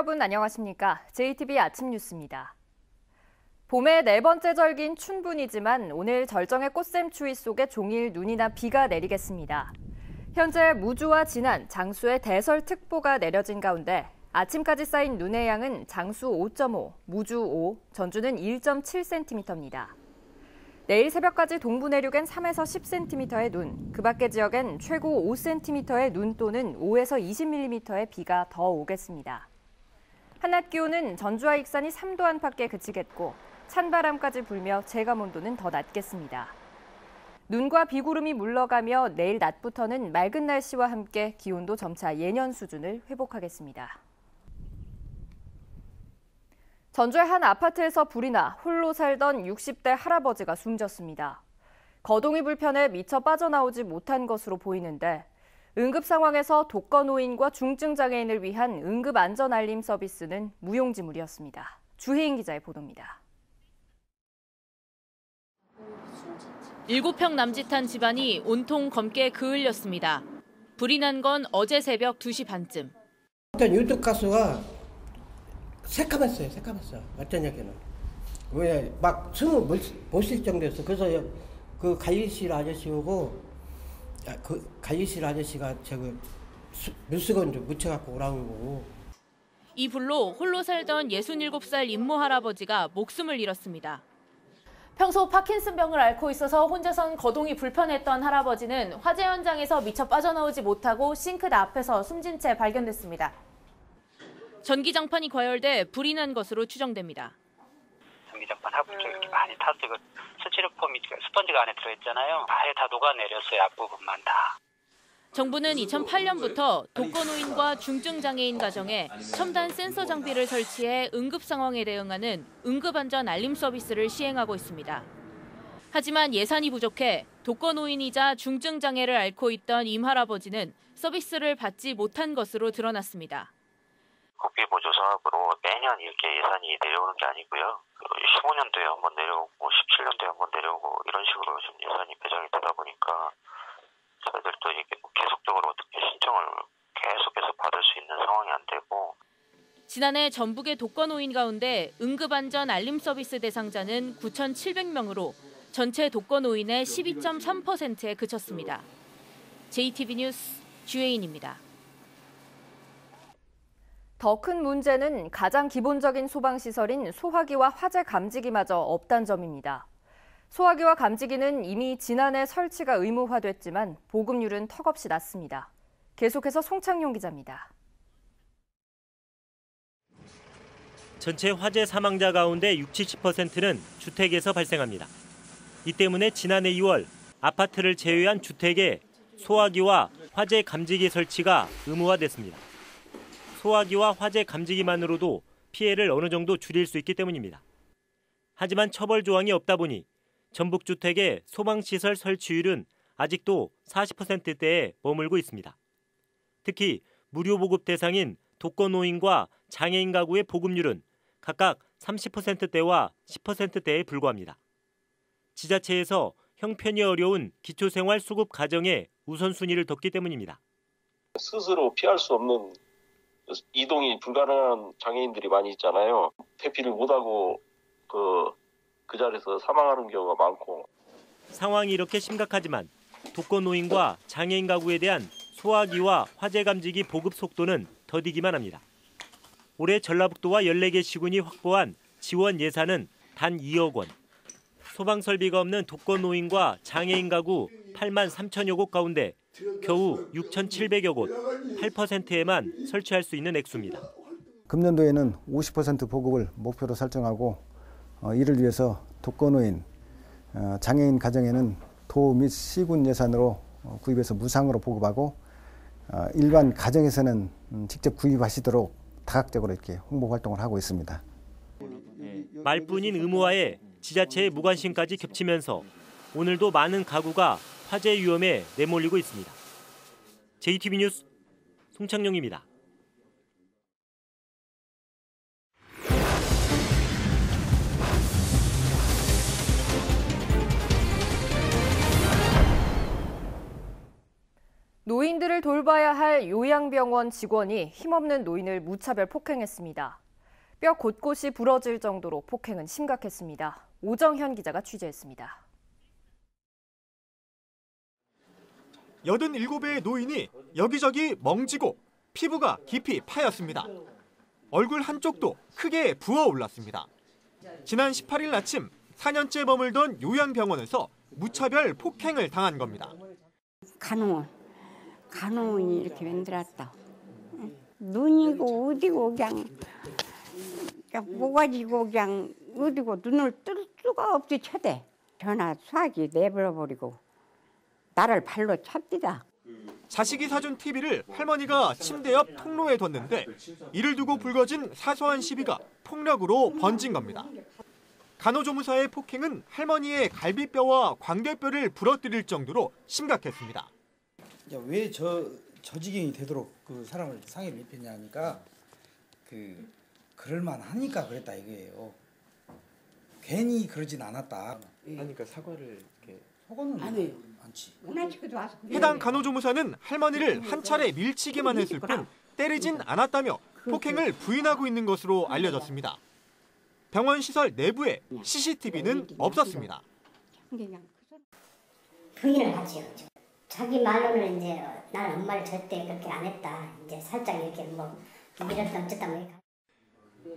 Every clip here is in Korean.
여러분 안녕하십니까? JTB 아침 뉴스입니다. 봄의 네 번째 절기인 춘분이지만 오늘 절정의 꽃샘 추위 속에 종일 눈이나 비가 내리겠습니다. 현재 무주와 진안, 장수에 대설특보가 내려진 가운데 아침까지 쌓인 눈의 양은 장수 5.5, 무주 5, 전주는 1.7cm입니다. 내일 새벽까지 동부 내륙엔 3에서 10cm의 눈, 그 밖의 지역엔 최고 5cm의 눈 또는 5에서 20mm의 비가 더 오겠습니다. 한낮 기온은 전주와 익산이 3도 안팎에 그치겠고 찬바람까지 불며 체감온도는 더 낮겠습니다. 눈과 비구름이 물러가며 내일 낮부터는 맑은 날씨와 함께 기온도 점차 예년 수준을 회복하겠습니다. 전주의 한 아파트에서 불이 나 홀로 살던 60대 할아버지가 숨졌습니다. 거동이 불편해 미처 빠져나오지 못한 것으로 보이는데 응급 상황에서 독거노인과 중증장애인을 위한 응급안전알림 서비스는 무용지물이었습니다. 주혜인 기자의 보도입니다. 7평 남짓한 집안이 온통 검게 그을렸습니다. 불이 난 건 어제 새벽 2시 반쯤. 일단 유독 가스가 새까맣어요. 어떤 얘기는. 왜 막 숨을 못 쉴 정도였어. 그래서 그 관리실 아저씨 오고 그 관리실 아저씨가 저거 물수건 좀 묻혀갖고 오라고 그러고. 이 불로 홀로 살던 67살 임모 할아버지가 목숨을 잃었습니다. 평소 파킨슨병을 앓고 있어서 혼자선 거동이 불편했던 할아버지는 화재 현장에서 미처 빠져나오지 못하고 싱크대 앞에서 숨진 채 발견됐습니다. 전기장판이 과열돼 불이 난 것으로 추정됩니다. 전기장판 하부 쪽 이렇게 많이 탔어요. 스티로폼이 스펀지가 안에 들어있잖아요. 아예 다 녹아내렸어요. 앞부분만 다. 정부는 2008년부터 독거노인과 중증장애인 가정에 첨단 센서 장비를 설치해 응급 상황에 대응하는 응급안전 알림 서비스를 시행하고 있습니다. 하지만 예산이 부족해 독거노인이자 중증장애를 앓고 있던 임 할아버지는 서비스를 받지 못한 것으로 드러났습니다. 국비보조 사업으로 매년 이렇게 예산이 내려오는 게 아니고요. 15년도에 한번 내려오고 17년도에 한번 내려오고 이런 식으로 좀 예산이 배정이 되다 보니까 저희들도 이게 계속적으로 어떻게 신청을 계속해서 받을 수 있는 상황이 안 되고. 지난해 전북의 독거노인 가운데 응급안전 알림 서비스 대상자는 9,700명으로 전체 독거노인의 12.3%에 그쳤습니다. JTB 뉴스 주혜인입니다. 더 큰 문제는 가장 기본적인 소방시설인 소화기와 화재 감지기마저 없다는 점입니다. 소화기와 감지기는 이미 지난해 설치가 의무화됐지만 보급률은 턱없이 낮습니다. 계속해서 송창용 기자입니다. 전체 화재 사망자 가운데 60~70%는 주택에서 발생합니다. 이 때문에 지난해 2월 아파트를 제외한 주택에 소화기와 화재 감지기 설치가 의무화됐습니다. 소화기와 화재 감지기만으로도 피해를 어느 정도 줄일 수 있기 때문입니다. 하지만 처벌 조항이 없다 보니 전북주택의 소방시설 설치율은 아직도 40%대에 머물고 있습니다. 특히 무료 보급 대상인 독거노인과 장애인 가구의 보급률은 각각 30%대와 10%대에 불과합니다. 지자체에서 형편이 어려운 기초생활 수급 가정에 우선순위를 뒀기 때문입니다. 스스로 피할 수 없는 이동이 불가능한 장애인들이 많이 있잖아요. 회피를 못하고 그 자리에서 사망하는 경우가 많고. 상황이 이렇게 심각하지만 독거노인과 장애인 가구에 대한 소화기와 화재 감지기 보급 속도는 더디기만 합니다. 올해 전라북도와 14개 시군이 확보한 지원 예산은 단 2억 원. 소방 설비가 없는 독거노인과 장애인 가구 8만 3천여 곳 가운데 겨우 6,700여 곳, 8%에만 설치할 수 있는 액수입니다. 금년도에는 50% 보급을 목표로 설정하고 이를 위해서 독거노인, 장애인 가정에는 도 및 시군 예산으로 구입해서 무상으로 보급하고 일반 가정에서는 직접 구입하시도록 다각적으로 이렇게 홍보 활동을 하고 있습니다. 말뿐인 의무화에 지자체의 무관심까지 겹치면서 오늘도 많은 가구가 화재 위험에 내몰리고 있습니다. JTB 뉴스 송창용입니다. 노인들을 노인을 돌봐야 할 요양병원 직원이 힘없는 노인을 무차별 폭행했습니다. 뼈 곳곳이 부러질 정도로 폭행은 심각했습니다. 오정현 기자가 취재했습니다. 87의 노인이 여기저기 멍지고 피부가 깊이 파였습니다. 얼굴 한쪽도 크게 부어올랐습니다. 지난 18일 아침 4년째 머물던 요양병원에서 무차별 폭행을 당한 겁니다. 간호원이 이렇게 만들었다. 눈이고 어디고 그냥 모가지고 그냥 어디고 눈을 뜰 수가 없이 쳐대. 전화 수화기 내버려버리고 나를 발로 찹디다. 자식이 사준 TV를 할머니가 침대 옆 통로에 뒀는데 이를 두고 불거진 사소한 시비가 폭력으로 번진 겁니다. 간호조무사의 폭행은 할머니의 갈비뼈와 광대뼈를 부러뜨릴 정도로 심각했습니다. 왜 저 지경이 되도록 그 사람을 상해를 입혔냐 하니까 그럴만 하니까 그랬다 이거예요. 괜히 그러진 않았다. 하니까 사과를 이렇게 사과는 안 해요. 않지. 해당 간호조무사는 할머니를 한 차례 밀치기만 했을 뿐 때리진 않았다며 폭행을 부인하고 있는 것으로 알려졌습니다. 병원 시설 내부에 CCTV는 없었습니다. 부인을 하지요. 자기 말로는 이제 난 엄마를 절대 그렇게 안 했다. 이제 살짝 이렇게 밀었다 어쨌다.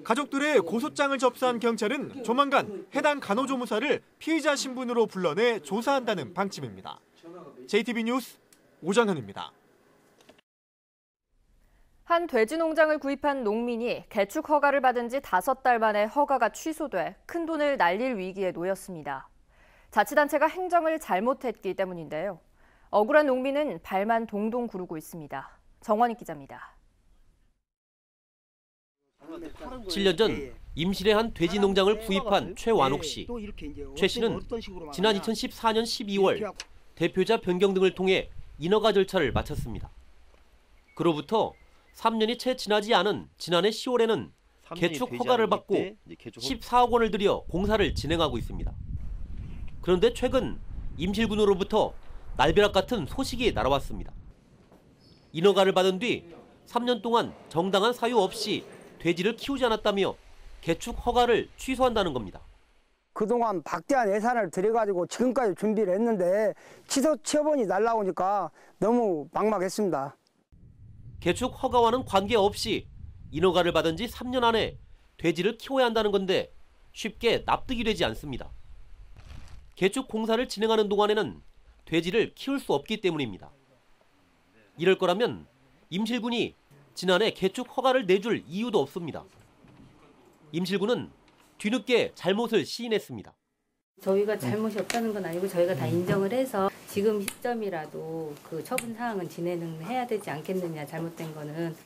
가족들의 고소장을 접수한 경찰은 조만간 해당 간호조무사를 피의자 신분으로 불러내 조사한다는 방침입니다. JTB 뉴스 오정현입니다. 한 돼지 농장을 구입한 농민이 개축 허가를 받은 지 5달 만에 허가가 취소돼 큰돈을 날릴 위기에 놓였습니다. 자치단체가 행정을 잘못했기 때문인데요. 억울한 농민은 발만 동동 구르고 있습니다. 정원익 기자입니다. 7년 전 임실의 한 돼지 농장을 구입한 최완옥 씨. 최 씨는 지난 2014년 12월 대표자 변경 등을 통해 인허가 절차를 마쳤습니다. 그로부터 3년이 채 지나지 않은 지난해 10월에는 개축 허가를 받고 14억 원을 들여 공사를 진행하고 있습니다. 그런데 최근 임실군으로부터 날벼락 같은 소식이 날아왔습니다. 인허가를 받은 뒤 3년 동안 정당한 사유 없이 돼지를 키우지 않았다며 개축 허가를 취소한다는 겁니다. 그동안 박대한 예산을 들여가지고 지금까지 준비를 했는데 취소 처분이 날라오니까 너무 막막했습니다. 개축 허가와는 관계없이 인허가를 받은 지 3년 안에 돼지를 키워야 한다는 건데 쉽게 납득이 되지 않습니다. 개축 공사를 진행하는 동안에는 돼지를 키울 수 없기 때문입니다. 이럴 거라면 임실군이 지난해 개축 허가를 내줄 이유도 없습니다. 임실군은 뒤늦게 잘못을 시인했습니다. 저희가 잘못이 없다는 건 아니고 저희가 다 인정을 해서 지금 시점이라도 그 처분 사항은 진행해야 되지 않겠느냐, 잘못된 거는.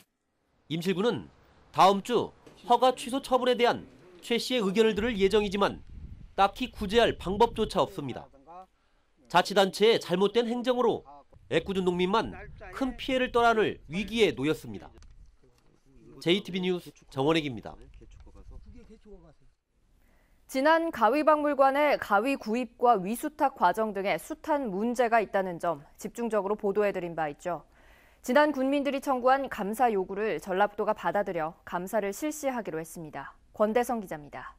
임실군은 다음 주 허가 취소 처분에 대한 최 씨의 의견을 들을 예정이지만 딱히 구제할 방법조차 없습니다. 자치단체의 잘못된 행정으로 애꿎은 농민만 큰 피해를 떠안을 위기에 놓였습니다. JTB 뉴스 정원익입니다. 지난 가위박물관의 가위 구입과 위수탁 과정 등에 숱한 문제가 있다는 점 집중적으로 보도해드린 바 있죠. 지난 군민들이 청구한 감사 요구를 전라북도가 받아들여 감사를 실시하기로 했습니다. 권대성 기자입니다.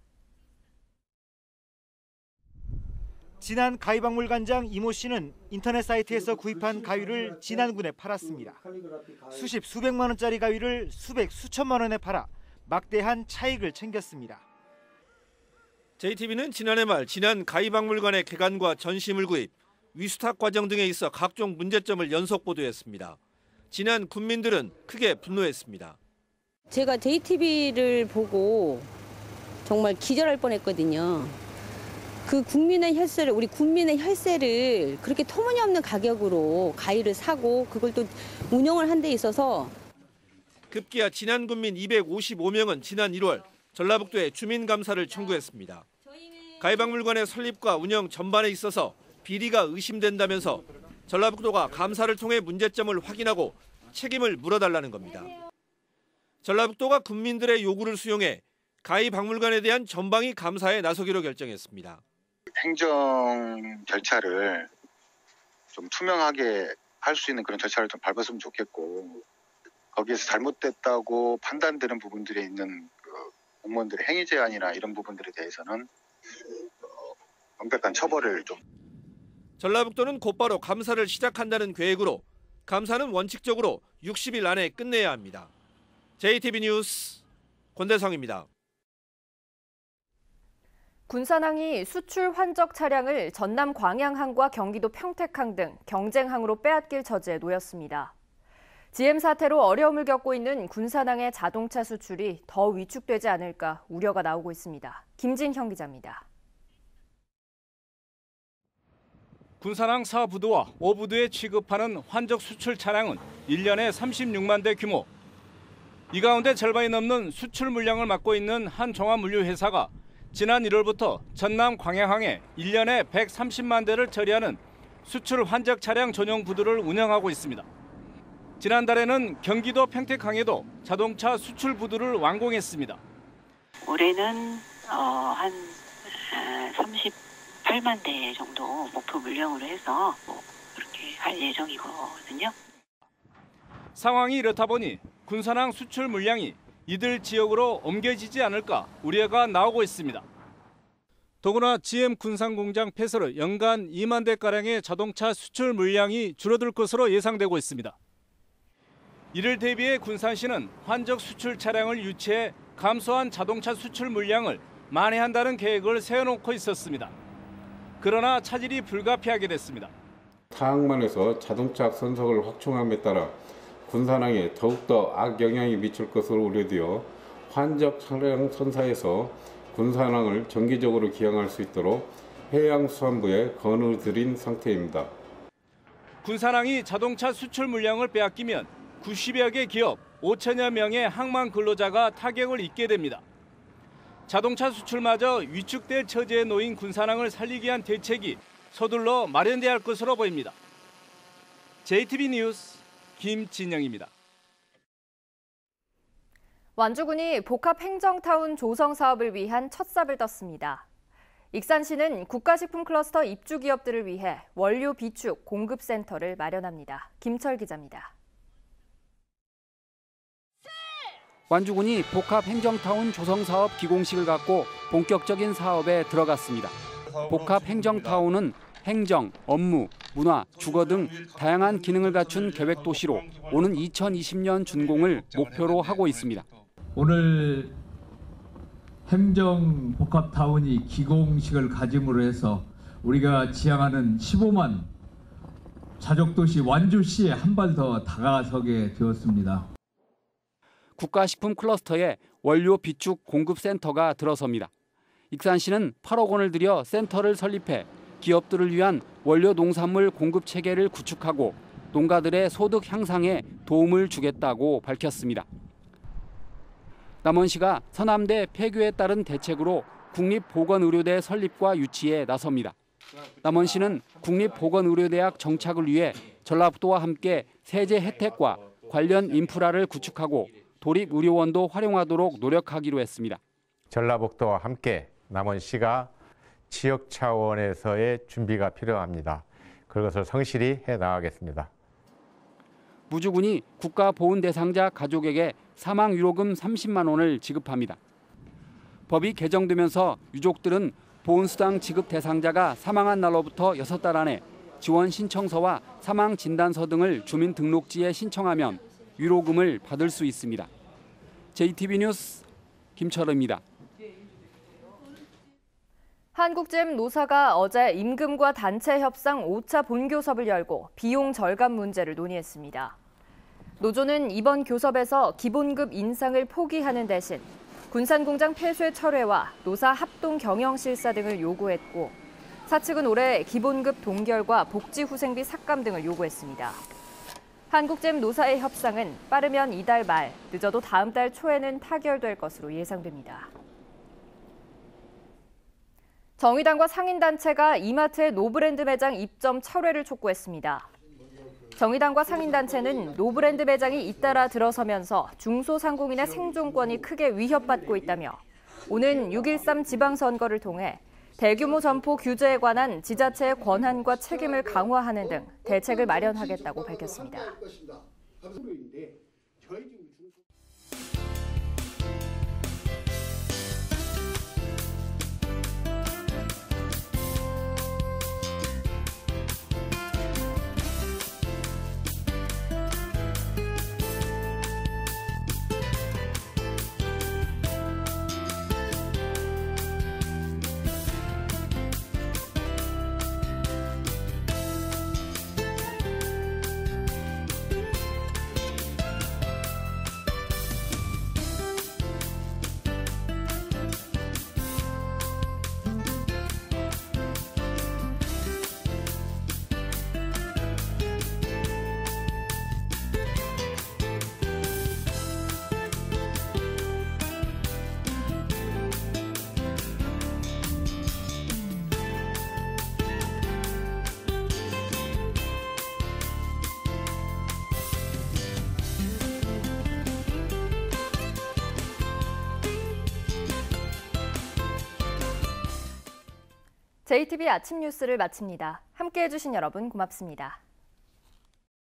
지난 가위박물관장 이모 씨는 인터넷 사이트에서 구입한 가위를 진안군에 팔았습니다. 수백만 원짜리 가위를 수천만 원에 팔아 막대한 차익을 챙겼습니다. JTB는 지난해 말 진안 가위박물관의 개관과 전시물 구입, 위수탁 과정 등에 있어 각종 문제점을 연속 보도했습니다. 진안 군민들은 크게 분노했습니다. 제가 JTB를 보고 정말 기절할 뻔했거든요. 그 국민의 혈세를, 우리 국민의 혈세를 그렇게 터무니없는 가격으로 가위를 사고 그걸 또 운영을 한 데 있어서 급기야 진안 군민 255명은 지난 1월 전라북도에 주민감사를 청구했습니다. 가위박물관의 설립과 운영 전반에 있어서 비리가 의심된다면서 전라북도가 감사를 통해 문제점을 확인하고 책임을 물어달라는 겁니다. 전라북도가 군민들의 요구를 수용해 가위박물관에 대한 전방위 감사에 나서기로 결정했습니다. 행정 절차를 좀 투명하게 할 수 있는 그런 절차를 좀 밟았으면 좋겠고, 거기에서 잘못됐다고 판단되는 부분들이 있는 공무원들의 행위 제한이나 이런 부분들에 대해서는 명백한 처벌을 좀. 전라북도는 곧바로 감사를 시작한다는 계획으로 감사는 원칙적으로 60일 안에 끝내야 합니다. JTB 뉴스 권대성입니다. 군산항이 수출 환적 차량을 전남 광양항과 경기도 평택항 등 경쟁항으로 빼앗길 처지에 놓였습니다. GM 사태로 어려움을 겪고 있는 군산항의 자동차 수출이 더 위축되지 않을까 우려가 나오고 있습니다. 김진형 기자입니다. 군산항 4부두와 5부두에 취급하는 환적 수출 차량은 1년에 36만 대 규모. 이 가운데 절반이 넘는 수출 물량을 맡고 있는 한 종합물류회사가 지난 1월부터 전남 광양항에 1년에 130만 대를 처리하는 수출 환적 차량 전용 부두를 운영하고 있습니다. 지난달에는 경기도 평택항에도 자동차 수출 부두를 완공했습니다. 올해는 한 38만 대 정도 목표 물량으로 해서 그렇게 할 예정이거든요. 상황이 이렇다 보니 군산항 수출 물량이 이들 지역으로 옮겨지지 않을까 우려가 나오고 있습니다. 더구나 GM 군산 공장 폐쇄로 연간 2만 대가량의 자동차 수출 물량이 줄어들 것으로 예상되고 있습니다. 이를 대비해 군산시는 환적 수출 차량을 유치해 감소한 자동차 수출 물량을 만회한다는 계획을 세워놓고 있었습니다. 그러나 차질이 불가피하게 됐습니다. 타항만에서 자동차 선석을 확충함에 따라 군산항에 더욱더 악영향이 미칠 것으로 우려되어 환적 차량 선사에서 군산항을 정기적으로 기항할 수 있도록 해양수산부에 건의드린 상태입니다. 군산항이 자동차 수출 물량을 빼앗기면 90여 개 기업, 5천여 명의 항만 근로자가 타격을 입게 됩니다. 자동차 수출마저 위축될 처지에 놓인 군산항을 살리기 위한 대책이 서둘러 마련돼야 할 것으로 보입니다. JTB 뉴스 김진영입니다. 완주군이 복합행정타운 조성 사업을 위한 첫 삽을 떴습니다. 익산시는 국가식품 클러스터 입주 기업들을 위해 원료 비축 공급센터를 마련합니다. 김철 기자입니다. 완주군이 복합행정타운 조성 사업 기공식을 갖고 본격적인 사업에 들어갔습니다. 복합행정타운은 행정, 업무, 문화, 주거 등 다양한 기능을 갖춘 계획 도시로 오는 2020년 준공을 목표로 하고 있습니다. 오늘 행정복합타운이 기공식을 가짐으로 해서 우리가 지향하는 15만 자족도시 완주시에 한 발 더 다가서게 되었습니다. 국가식품 클러스터에 원료 비축 공급센터가 들어섭니다. 익산시는 8억 원을 들여 센터를 설립해 기업들을 위한 원료 농산물 공급 체계를 구축하고 농가들의 소득 향상에 도움을 주겠다고 밝혔습니다. 남원시가 서남대 폐교에 따른 대책으로 국립보건의료대 설립과 유치에 나섭니다. 남원시는 국립보건의료대학 정착을 위해 전라북도와 함께 세제 혜택과 관련 인프라를 구축하고 도립의료원도 활용하도록 노력하기로 했습니다. 전라북도와 함께 남원시가 지역 차원에서의 준비가 필요합니다. 그것을 성실히 해나가겠습니다. 무주군이 국가보훈 대상자 가족에게 사망위로금 30만 원을 지급합니다. 법이 개정되면서 유족들은 보훈수당 지급 대상자가 사망한 날로부터 6달 안에 지원 신청서와 사망 진단서 등을 주민등록지에 신청하면 위로금을 받을 수 있습니다. JTB 뉴스 김철우입니다. 한국잼 노사가 어제 임금과 단체 협상 5차 본교섭을 열고 비용 절감 문제를 논의했습니다. 노조는 이번 교섭에서 기본급 인상을 포기하는 대신 군산공장 폐쇄 철회와 노사 합동 경영 실사 등을 요구했고, 사측은 올해 기본급 동결과 복지후생비 삭감 등을 요구했습니다. 한국잼 노사의 협상은 빠르면 이달 말, 늦어도 다음 달 초에는 타결될 것으로 예상됩니다. 정의당과 상인단체가 이마트의 노브랜드 매장 입점 철회를 촉구했습니다. 정의당과 상인단체는 노브랜드 매장이 잇따라 들어서면서 중소상공인의 생존권이 크게 위협받고 있다며 오는 6.13 지방선거를 통해 대규모 점포 규제에 관한 지자체의 권한과 책임을 강화하는 등 대책을 마련하겠다고 밝혔습니다. JTB 아침 뉴스를 마칩니다. 함께해 주신 여러분 고맙습니다.